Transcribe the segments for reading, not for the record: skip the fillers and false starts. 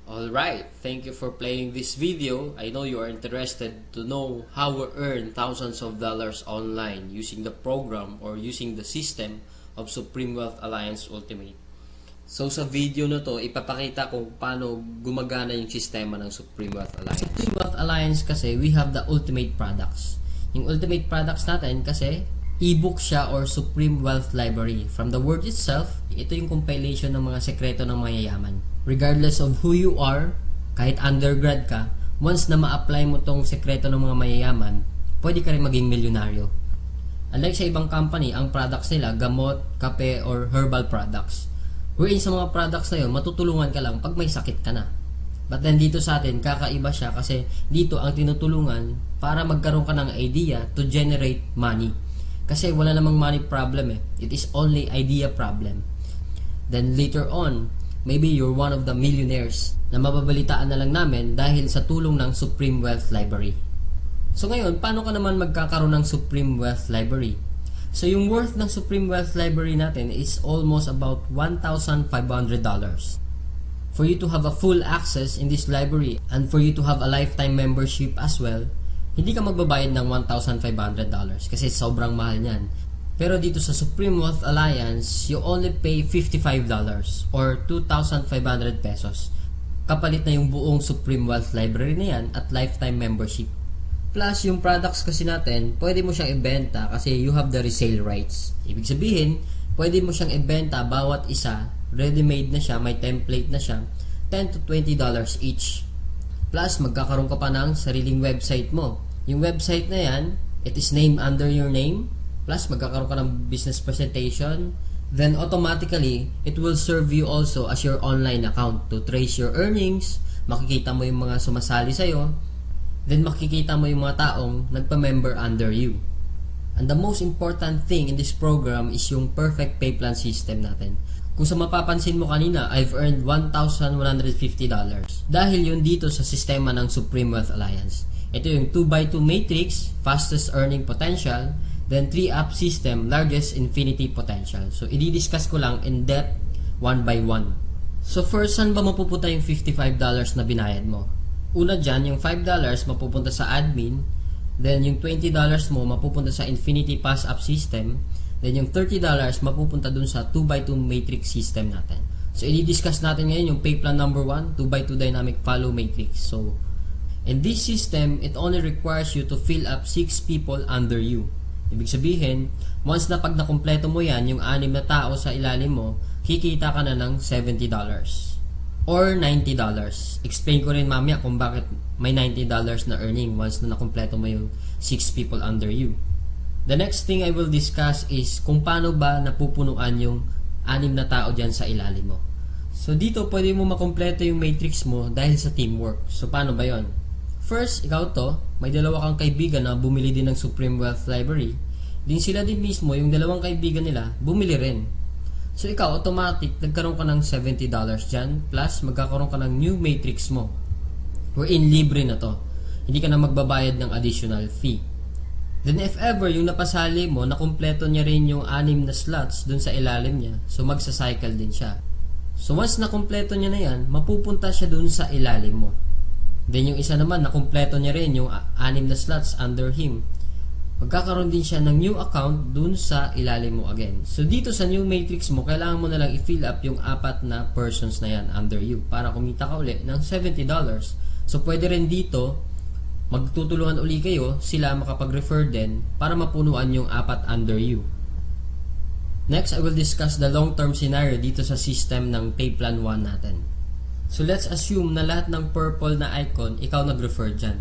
Alright, thank you for playing this video. I know you are interested to know how we earn thousands of dollars online using the program or using the system of Supreme Wealth Alliance Ultimate. So sa video na to, ipapakita kung paano gumagana yung sistema ng Supreme Wealth Alliance. Supreme Wealth Alliance kasi, we have the ultimate products. Yung ultimate products natin kasi, e-book siya or Supreme Wealth Library. From the word itself, ito yung compilation ng mga sekreto ng mayayaman. Regardless of who you are, kahit undergrad ka, once na ma-apply mo tong sekreto ng mga mayayaman, pwede ka rin maging milyonaryo. Unlike sa ibang company, ang products nila, gamot, kape, or herbal products. Wherein sa mga products na yun, matutulungan ka lang pag may sakit ka na. But then dito sa atin, kakaiba siya kasi dito ang tinutulungan para magkaroon ka ng idea to generate money. Kasi wala namang money problem eh. It is only idea problem. Then later on, maybe you're one of the millionaires na mababalitaan na lang namin dahil sa tulong ng Supreme Wealth Library. So ngayon, paano ka naman magkakaroon ng Supreme Wealth Library? So yung worth ng Supreme Wealth Library natin is almost about $1,500. For you to have a full access in this library and for you to have a lifetime membership as well, hindi ka magbabayad ng $1,500 kasi sobrang mahal niyan. Pero dito sa Supreme Wealth Alliance, you only pay $55 or 2,500 pesos. Kapalit na yung buong Supreme Wealth Library na yan at lifetime membership. Plus, yung products kasi natin, pwede mo siyang ibenta kasi you have the resale rights. Ibig sabihin, pwede mo siyang ibenta bawat isa, ready-made na siya, may template na siya, $10 to $20 each. Plus, magkakaroon ka pa ng sariling website mo. Yung website na yan, it is named under your name. Plus, magkakaroon ka ng business presentation. Then, automatically, it will serve you also as your online account to trace your earnings. Makikita mo yung mga sumasali sa'yo. Then, makikita mo yung mga taong nagpa-member under you. And the most important thing in this program is yung perfect pay plan system natin. Kung sa mapapansin mo kanina, I've earned $1,150. Dahil yun dito sa sistema ng Supreme Wealth Alliance. Ito yung 2x2 matrix, fastest earning potential, then 3-up system, largest infinity potential. So, i-discuss ko lang in depth, one by one. So, first, saan ba mapupunta yung $55 na binayad mo? Una dyan, yung $5 mapupunta sa admin, then yung $20 mo mapupunta sa infinity pass-up system, then yung $30 mapupunta dun sa 2x2 matrix system natin. So, i-discuss natin ngayon yung pay plan number 1, 2x2 dynamic follow matrix. So, in this system, it only requires you to fill up 6 people under you. Ibig sabihin, once na pag nakumpleto mo yan, yung 6 na tao sa ilalim mo, kikita ka na ng $70 or $90. Explain ko rin mamaya kung bakit may $90 na earning once na nakumpleto mo yung 6 people under you. The next thing I will discuss is kung paano ba napupunuan yung 6 na tao dyan sa ilalim mo. So dito, pwede mo makumpleto yung matrix mo dahil sa teamwork. So paano ba yon? First, ikaw to, may dalawa kang kaibigan na bumili din ng Supreme Wealth Library. Din sila din mismo, yung dalawang kaibigan nila, bumili rin. So ikaw, automatic, nagkaroon ka ng $70 dyan, plus magkakaroon ka ng new matrix mo. Wherein libre na to. Hindi ka na magbabayad ng additional fee. Then if ever, yung napasali mo, nakumpleto niya rin yung 6 na slots dun sa ilalim niya, so magsa-cycle din siya. So once nakumpleto niya na yan, mapupunta siya dun sa ilalim mo. Then yung isa naman, nakumpleto niya rin yung 6 na slots under him. Magkakaroon din siya ng new account dun sa ilalim mo again. So dito sa new matrix mo, kailangan mo na lang i-fill up yung 4 na persons na yan under you para kumita ka uli ng $70. So pwede rin dito, magtutulungan uli kayo, sila makapag-refer din para mapunuan yung 4 under you. Next, I will discuss the long-term scenario dito sa system ng Pay Plan 1 natin. So, let's assume na lahat ng purple na icon, ikaw nag-refer dyan.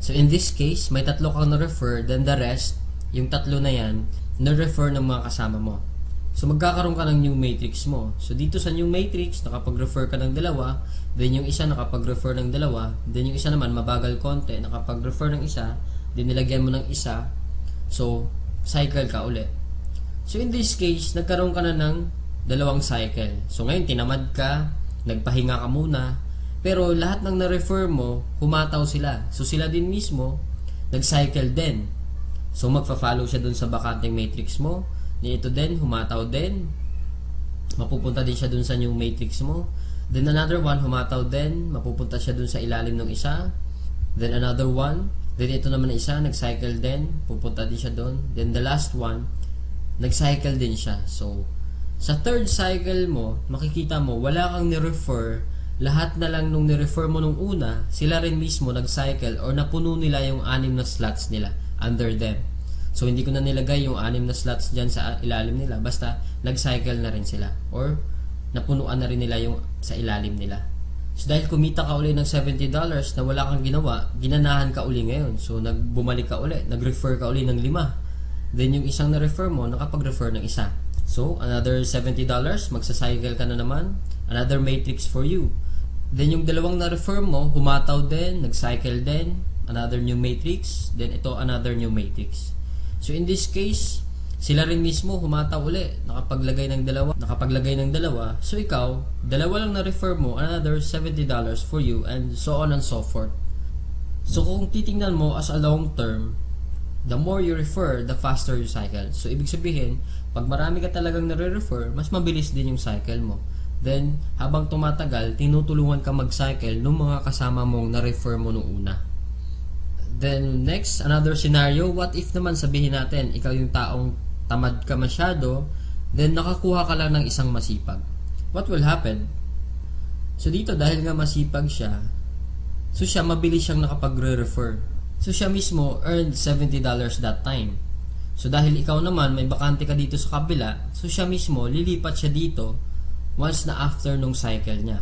So, in this case, may 3 kang na-refer, then the rest, yung 3 na yan, na-refer ng mga kasama mo. So, magkakaroon ka ng new matrix mo. So, dito sa new matrix, nakapag-refer ka ng 2, then yung isa nakapag-refer ng 2, then yung isa naman, mabagal konti, nakapag-refer ng isa, then nilagyan mo ng isa, so, cycle ka ulit. So, in this case, nagkaroon ka na ng 2 cycle. So, ngayon, tinamad ka, nagpahinga ka muna, pero lahat ng na-refer mo, humataw sila. So, sila din mismo, nag-cycle din. So, magfa-follow siya dun sa bakanting matrix mo. Ito din, humataw din. Mapupunta din siya dun sa new matrix mo. Then another one, humataw din, mapupunta siya dun sa ilalim ng isa. Then another one, then ito naman na isa, nag-cycle din, pupunta din siya dun. Then the last one, nag-cycle din siya. So, sa third cycle mo, makikita mo, wala kang ni-refer, lahat na lang nung ni-refer mo nung una, sila rin mismo nag-cycle or napuno nila yung 6 na slots nila under them. So, hindi ko na nilagay yung 6 na slots dyan sa ilalim nila, basta nag-cycle na rin sila or napunuan na rin nila yung sa ilalim nila. So, dahil kumita ka uli ng $70 na wala kang ginawa, ginanahan ka uli ngayon. So, bumalik ka uli, nag-refer ka uli ng 5. Then, yung isang na-refer mo, nakapag-refer ng isa. So, another $70, magsa-cycle ka na naman. Another matrix for you. Then, yung dalawang na-refer mo, humataw din, nag-cycle din. Another new matrix. Then, ito, another new matrix. So, in this case, sila rin mismo humataw uli, nakapaglagay ng dalawa. So ikaw, dalawa lang na-refer mo, another $70 for you, and so on and so forth. So kung titingnan mo as a long term, the more you refer, the faster you cycle. So ibig sabihin, pag marami ka talagang nare-refer, mas mabilis din yung cycle mo. Then, habang tumatagal, tinutulungan ka mag-cycle ng mga kasama mong na-refer mo nung una. Then next, another scenario, what if naman sabihin natin, ikaw yung taong tamad ka masyado, then nakakuha ka lang ng isang masipag. What will happen? So dito, dahil nga masipag siya, so siya mabilis siyang nakapagre-refer. So siya mismo earned $70 that time. So dahil ikaw naman may bakante ka dito sa kabila, so siya mismo lilipat siya dito once na after nung cycle niya.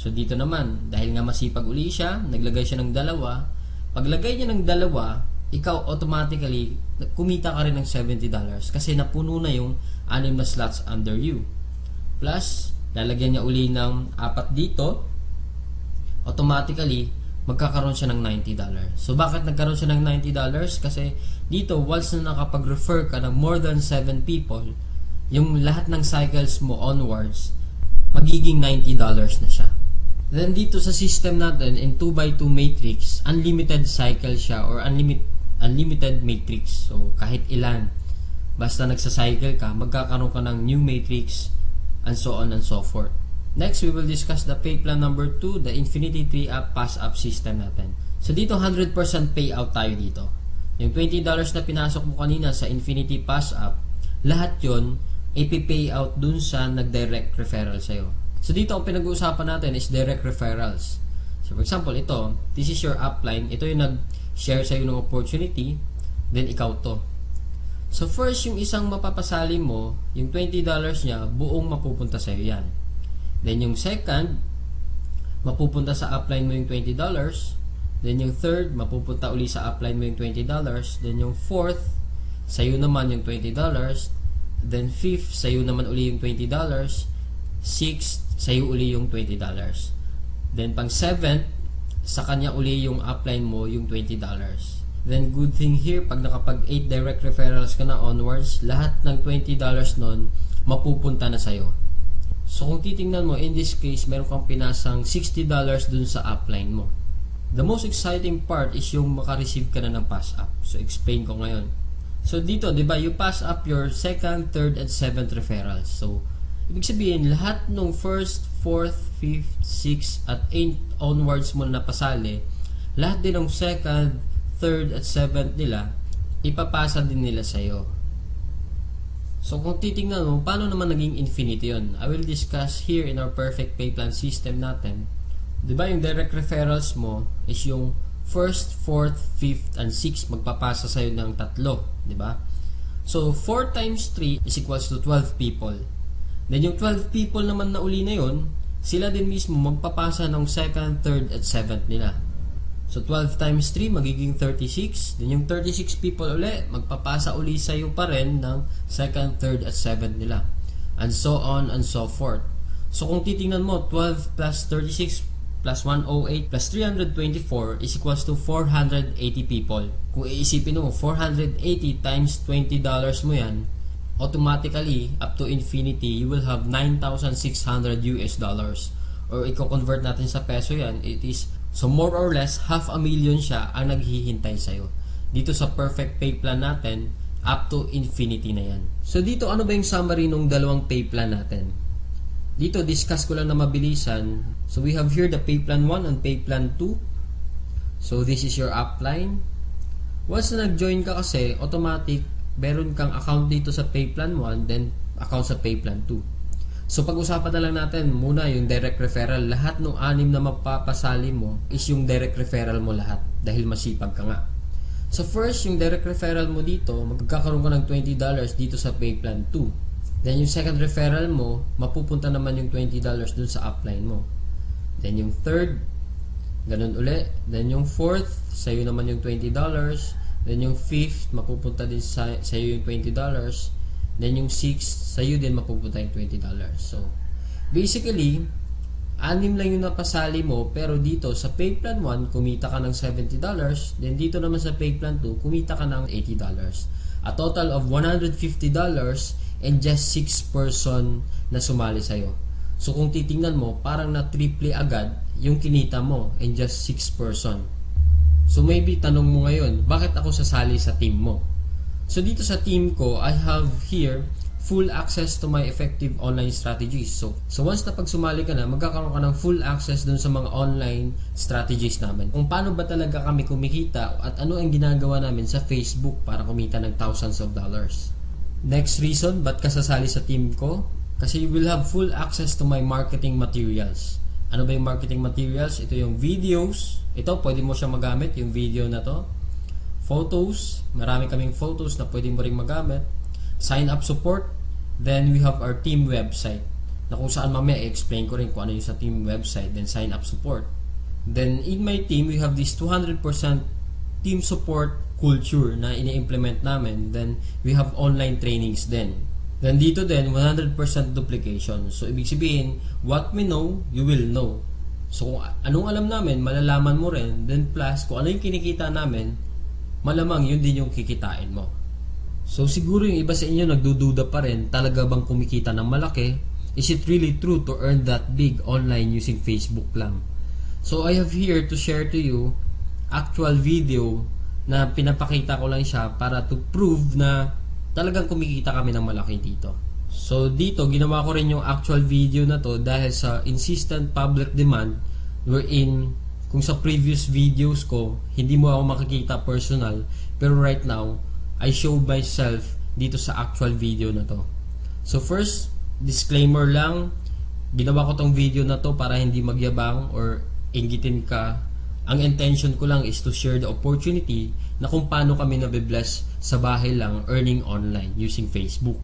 So dito naman, dahil nga masipag uli siya, naglagay siya ng 2. Paglagay niya ng 2, ikaw automatically kumita ka rin ng $70 kasi napuno na yung 6 na slots under you. Plus, lalagyan niya uli ng 4 dito, automatically magkakaroon siya ng $90. So, bakit nagkaroon siya ng $90? Kasi dito, once na nakapag-refer ka ng more than 7 people, yung lahat ng cycles mo onwards, magiging $90 na siya. Then dito sa system natin, in 2x2 matrix, unlimited cycle siya or unlimited matrix. So, kahit ilan, basta nagsa-cycle ka, magkakaroon ka ng new matrix, and so on and so forth. Next, we will discuss the pay plan number 2, the Infinity 3-up pass-up system natin. So, dito 100% payout tayo dito. Yung $20 na pinasok mo kanina sa Infinity pass-up, lahat yon ipi-pay out dun sa nag-direct referral sa'yo. So, dito ang pinag-uusapan natin is direct referrals. So, for example, ito, this is your upline. Ito yung nag-share sa'yo ng opportunity, then ikaw to. So, first, yung isang mapapasali mo, yung $20 niya, buong mapupunta sa'yo yan. Then, yung second, mapupunta sa upline mo yung $20. Then, yung third, mapupunta uli sa upline mo yung $20. Then, yung fourth, sa'yo naman yung $20. Then, fifth, sa'yo naman uli yung $20. Sixth, sa'yo uli yung $20. Then, pang seventh, sa kanya uli yung upline mo yung $20. Then, good thing here, pag nakapag 8 direct referrals ka na onwards, lahat ng $20 nun, mapupunta na sa'yo. So, kung titingnan mo, in this case, meron kang pinasang $60 dun sa upline mo. The most exciting part is yung makareceive ka na ng pass-up. So, explain ko ngayon. So, dito, di ba, you pass up your second, third, and seventh referrals. So, ibig sabihin, lahat ng first, fourth, fifth, sixth, at 8 onwards mo na napasali, lahat din ng second, third, at seventh nila, ipapasa din nila sa'yo. So, kung titingnan mo, paano naman naging infinity yun? I will discuss here in our perfect pay plan system natin. Diba yung direct referrals mo is yung first, fourth, fifth, and sixth magpapasa sa'yo ng 3. Diba? So, 4 times 3 is equals to 12 people. Then, yung 12 people naman na uli na yun, sila din mismo magpapasa ng second, third, at seventh nila. So, 12 times 3, magiging 36. Then, yung 36 people uli, magpapasa uli sa'yo pa rin ng second, third, at seventh nila. And so on and so forth. So, kung titingnan mo, 12 plus 36 plus 108 plus 324 is equals to 480 people. Kung iisipin mo, 480 times $20 mo yan, automatically, up to infinity, you will have $9,600 US. Or, i-convert natin sa peso yan, it is, so more or less, 500,000 siya ang naghihintay sa'yo. Dito sa perfect pay plan natin, up to infinity na yan. So dito, ano ba yung summary ng dalawang pay plan natin? Dito, discuss ko lang na mabilisan. So, we have here the pay plan 1 and pay plan 2. So, this is your upline. Once na nag-join ka kasi, automatic, meron kang account dito sa pay plan 1, then account sa pay plan 2. So, pag-usapan na lang natin muna yung direct referral. Lahat ng 6 na mapapasali mo is yung direct referral mo lahat dahil masipag ka nga. So, first, yung direct referral mo dito, magkakaroon ka ng $20 dito sa pay plan 2. Then, yung second referral mo, mapupunta naman yung $20 dun sa upline mo. Then, yung third, ganun uli. Then, yung fourth, sa'yo naman yung $20. Then, yung fifth, mapupunta din sa'yo yung $20. Then, yung sixth, sa'yo din mapupunta yung $20. So, basically, 6 lang yung napasali mo, pero dito sa pay plan 1, kumita ka ng $70. Then, dito naman sa pay plan 2, kumita ka ng $80. A total of $150 and just 6 person na sumali sa'yo. So, kung titingnan mo, parang na-triple agad yung kinita mo in just 6 person. So, maybe tanong mo ngayon, bakit ako sasali sa team mo? So, dito sa team ko, I have here full access to my effective online strategies. So once na pag sumali ka na, magkakaroon ka ng full access dun sa mga online strategies namin. Kung paano ba talaga kami kumikita at ano ang ginagawa namin sa Facebook para kumita ng thousands of dollars. Next reason, ba't ka sasali sa team ko? Kasi you will have full access to my marketing materials. Ano ba yung marketing materials? Ito yung videos. Ito, pwede mo siya magamit, yung video na to. Photos. Marami kaming photos na pwede mo rin magamit. Sign up support. Then we have our team website na kung saan mamaya i-explain ko rin kung ano yung sa team website. Then sign up support. Then in my team, we have this 200% team support culture na ini-implement namin. Then we have online trainings din. Then dito din, 100% duplication. So ibig sabihin, what we know, you will know. So kung anong alam namin, malalaman mo rin. Then plus, kung ano yung kinikita namin, malamang yun din yung kikitain mo. So siguro yung iba sa inyo nagdududa pa rin, talaga bang kumikita ng malaki? Is it really true to earn that big online using Facebook lang? So I have here to share to you actual video na pinapakita ko lang siya para to prove na talagang kumikita kami ng malaki dito. So dito, ginawa ko rin yung actual video na to dahil sa insistent public demand wherein kung sa previous videos ko, hindi mo ako makikita personal, pero right now, I show myself dito sa actual video na to. So first, disclaimer lang, ginawa ko tong video na to para hindi magyabang or inggitin ka. Ang intention ko lang is to share the opportunity na kung paano kami nabibless sa bahay lang earning online using Facebook.